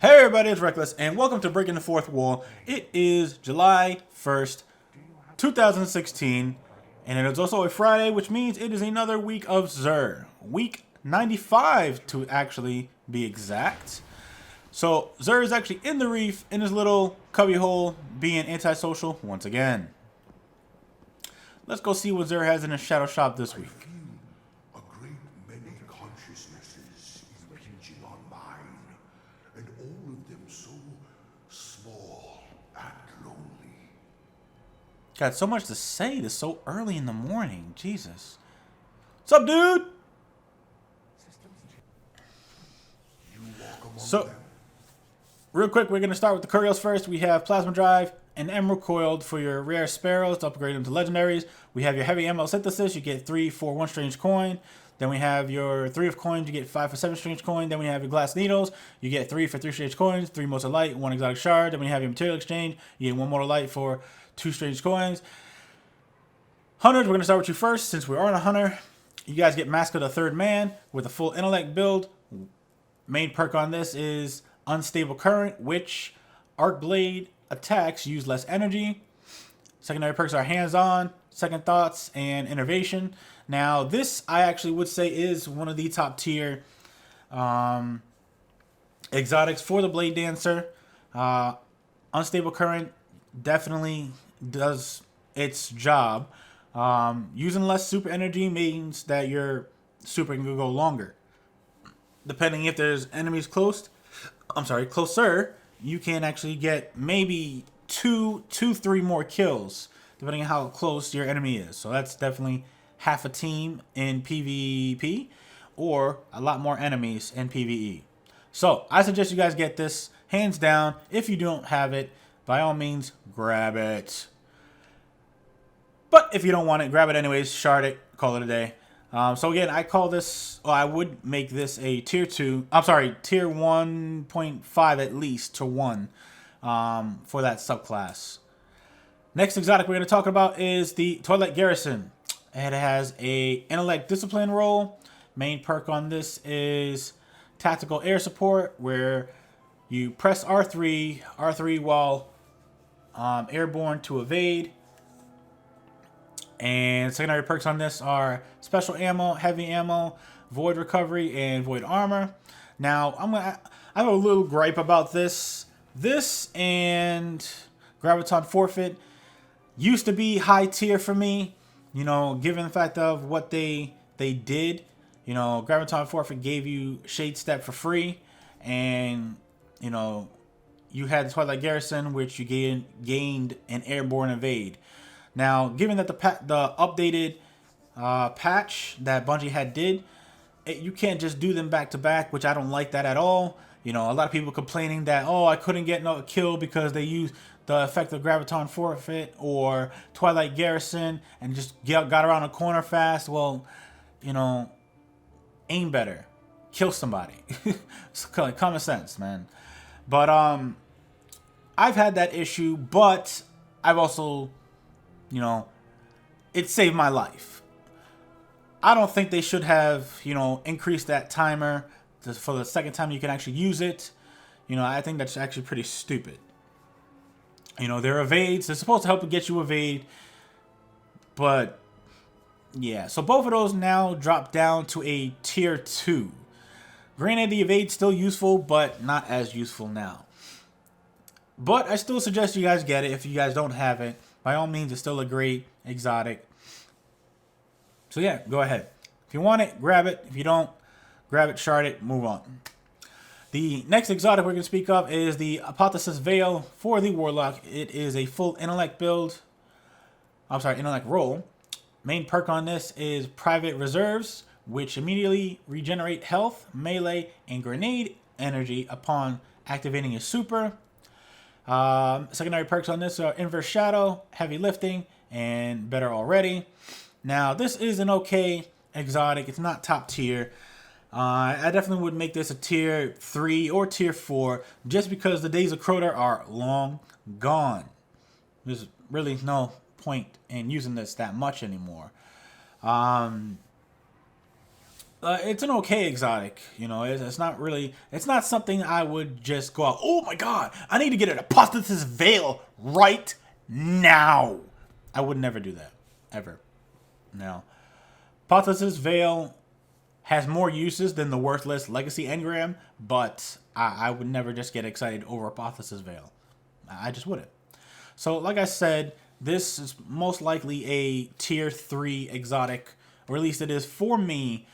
Hey everybody, it's Reckless, and welcome to Breaking the Fourth Wall. It is July 1st, 2016, and it is also a Friday, which means it is another week of Xur. Week 95, to actually be exact. So, Xur is actually in the Reef, in his little cubbyhole, being antisocial once again. Let's go see what Xur has in his shadow shop this week. A great many consciousnesses impinging on mine, and all of them so small and lonely. Got so much to say this so early in the morning. Jesus. What's up, dude? You walk among So, them. real quick, we're going to start with the Curios first. We have Plasma Drive and Emerald Coiled for your rare Sparrows to upgrade them to Legendaries. We have your Heavy Ammo Synthesis. You get 3 for 1 Strange Coin. Then we have your 3 of Coins. You get 5 for 7 Strange Coin. Then we have your Glass Needles. You get 3 for 3 Strange Coins, 3 Motes of Light, 1 Exotic Shard. Then we have your Material Exchange. You get 1 Mote of Light for 2 Strange Coins. Hunters, we're going to start with you first. Since we are on a Hunter, you guys get Mask of the Third Man with a full Intellect build. Main perk on this is Unstable Current, which Arc Blade attacks use less energy. Secondary perks are Hands-On, Second Thoughts, and Innovation. Now, this I actually would say is one of the top tier exotics for the Blade Dancer. Unstable Current definitely does its job. Using less super energy means that your super can go longer. Depending if there's enemies closer, you can actually get maybe 3 more kills, depending on how close your enemy is. So that's definitely half a team in PvP, or a lot more enemies in PvE. So I suggest you guys get this, hands down. If you don't have it, by all means, grab it. But if you don't want it, grab it anyways, shard it, call it a day. So again, I call this, I would make this a tier 1.5 at least to 1 for that subclass. Next exotic we're going to talk about is the Twilight Garrison. It has a intellect discipline role. Main perk on this is tactical air support, where you press R3 while airborne to evade. And secondary perks on this are special ammo, heavy ammo, void recovery, and void armor. Now, I have a little gripe about this. This and Graviton Forfeit used to be high tier for me. You know, given the fact of what they did. You know, Graviton Forfeit gave you Shade Step for free, and you know, you had the Twilight Garrison, which you gained an airborne evade. Now, given that the updated patch that Bungie did, you can't just do them back to back, which I don't like that at all. You know, a lot of people complaining that, oh, I couldn't get no kill because they used the effect of Graviton Forfeit or Twilight Garrison and just got around a corner fast. Well, you know, aim better, kill somebody. It's common sense, man. But I've had that issue, but I've also, you know, it saved my life. I don't think they should have, you know, increased that timer for the second time you can actually use it. You know, I think that's actually pretty stupid. You know, they're evades. They're supposed to help get you evade. But, yeah. So both of those now drop down to a tier 2. Granted, the evade's still useful, but not as useful now. But I still suggest you guys get it if you guys don't have it. By all means, it's still a great exotic. So yeah, go ahead. If you want it, grab it. If you don't, grab it, shard it, move on. The next exotic we're going to speak of is the Apotheosis Veil for the Warlock. It is a full intellect build. Intellect roll. Main perk on this is Private Reserves, which immediately regenerate health, melee, and grenade energy upon activating your super. Secondary perks on this are Inverse Shadow, Heavy Lifting, and Better Already. Now, this is an okay exotic. It's not top tier. I definitely would make this a tier 3 or tier 4 just because the days of Crota are long gone. There's really no point in using this that much anymore. It's an okay exotic. You know, it's not really. It's not something I would just go out. Oh my god, I need to get an Apotheosis Veil right now. I would never do that ever. No, Apotheosis Veil has more uses than the worthless Legacy Engram, but I would never just get excited over Apotheosis Veil. I just wouldn't. So, like I said, this is most likely a tier 3 exotic, or at least it is for me.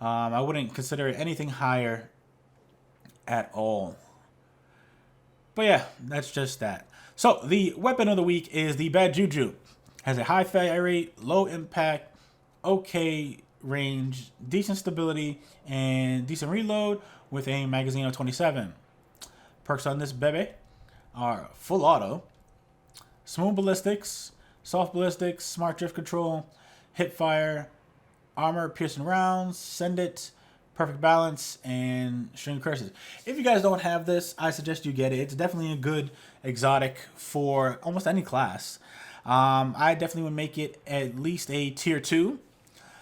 I wouldn't consider it anything higher at all. But yeah, that's just that. So, the weapon of the week is the Bad Juju. Has a high fire rate, low impact, okay range, decent stability, and decent reload with a magazine of 27. Perks on this bebe are full auto, smooth ballistics, soft ballistics, smart drift control, hip fire, armor piercing rounds, send it, perfect balance, and string curses. If you guys don't have this, I suggest you get it. It's definitely a good exotic for almost any class. I definitely would make it at least a tier 2.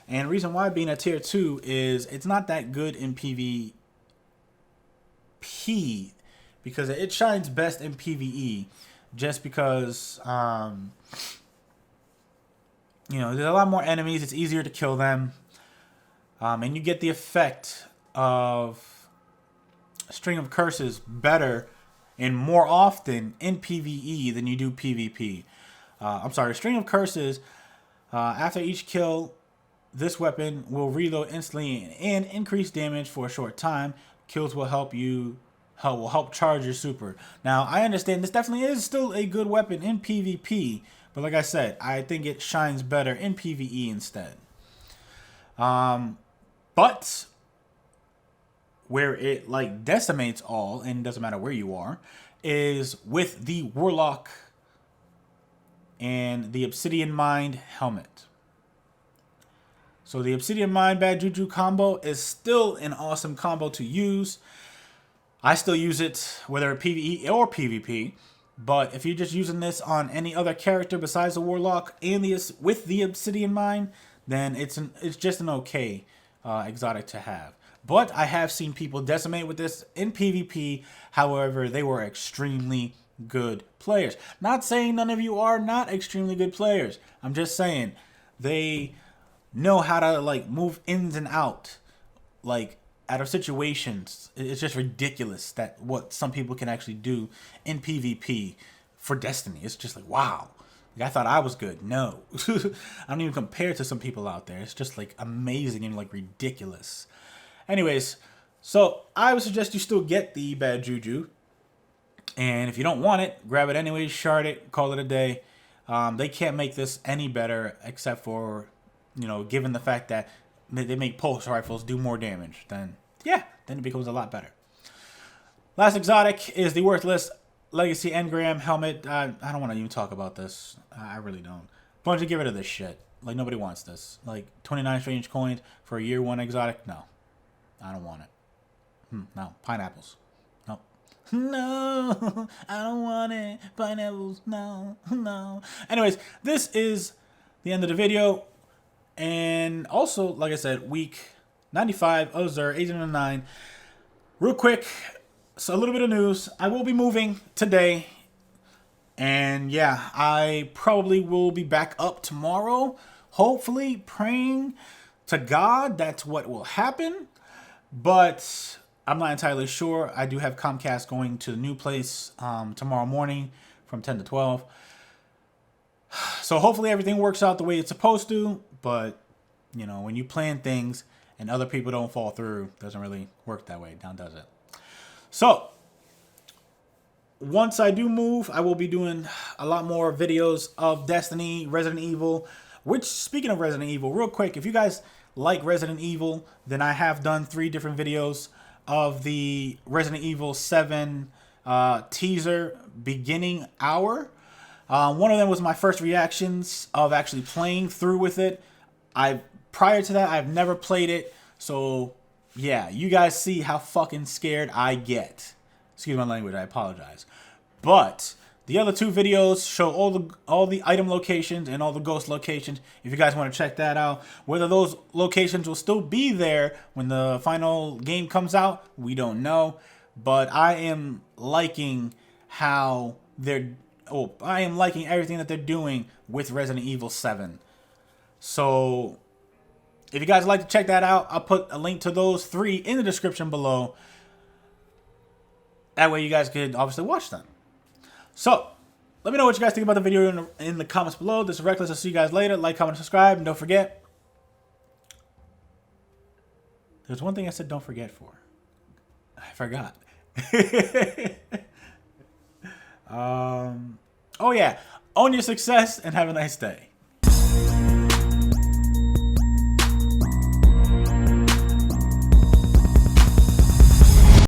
And the reason why being a tier 2 is it's not that good in PvP because it shines best in PvE just because, you know, there's a lot more enemies. It's easier to kill them. And you get the effect of String of Curses better and more often in PvE than you do PvP. I'm sorry, String of Curses, after each kill, this weapon will reload instantly and increase damage for a short time. Kills will help charge your super. Now, I understand this definitely is still a good weapon in PvP, but like I said, I think it shines better in PvE instead. But where it like decimates all, and doesn't matter where you are, is with the Warlock and the Obsidian Mind helmet. So the Obsidian Mind Bad Juju combo is still an awesome combo to use. I still use it whether PvE or PvP. But if you're just using this on any other character besides the Warlock and with the Obsidian Mind, then it's just an okay exotic to have. But I have seen people decimate with this in PvP. However, they were extremely good players. Not saying none of you are not extremely good players. I'm just saying they know how to like move ins and out like out of situations. It's just ridiculous that what some people can actually do in PvP for Destiny. It's just like, wow. Like, I thought I was good. No. I don't even compare to some people out there. It's just like amazing and like ridiculous. Anyways, so I would suggest you still get the Bad Juju. And if you don't want it, grab it anyways, shard it, call it a day. They can't make this any better except for, you know, given the fact that they make pulse rifles do more damage, then yeah, then it becomes a lot better. Last exotic is the worthless Legacy Engram helmet. I don't want to even talk about this. I really don't. Why don't you get rid of this shit? Like, nobody wants this. Like, 29 strange coins for a year 1 exotic? No. I don't want it. No. Pineapples. No. No. I don't want it. Pineapples. No. No. Anyways, this is the end of the video. And also, like I said, week 95 of Xur, 809. Real quick, so a little bit of news. I will be moving today. And yeah, I probably will be back up tomorrow. Hopefully, praying to God that's what will happen. But I'm not entirely sure. I do have Comcast going to the new place tomorrow morning from 10 to 12. So hopefully everything works out the way it's supposed to. But, you know, when you plan things and other people don't fall through, it doesn't really work that way, now does it? So, once I do move, I will be doing a lot more videos of Destiny, Resident Evil. Which, speaking of Resident Evil, real quick, if you guys like Resident Evil, then I have done 3 different videos of the Resident Evil 7 teaser beginning hour. One of them was my first reactions of actually playing through with it. Prior to that, I've never played it. So, yeah, you guys see how fucking scared I get. Excuse my language, I apologize. But The other two videos show all the item locations and all the ghost locations. If you guys want to check that out, whether those locations will still be there when the final game comes out, we don't know. But I am liking how I am liking everything that they're doing with Resident Evil 7. So if you guys would like to check that out, I'll put a link to those 3 in the description below. That way you guys could obviously watch them. So, let me know what you guys think about the video in the comments below. This is Reckless. I'll see you guys later. Like, comment, subscribe, and don't forget. There's one thing I said don't forget for. I forgot. Oh yeah. Own your success and have a nice day.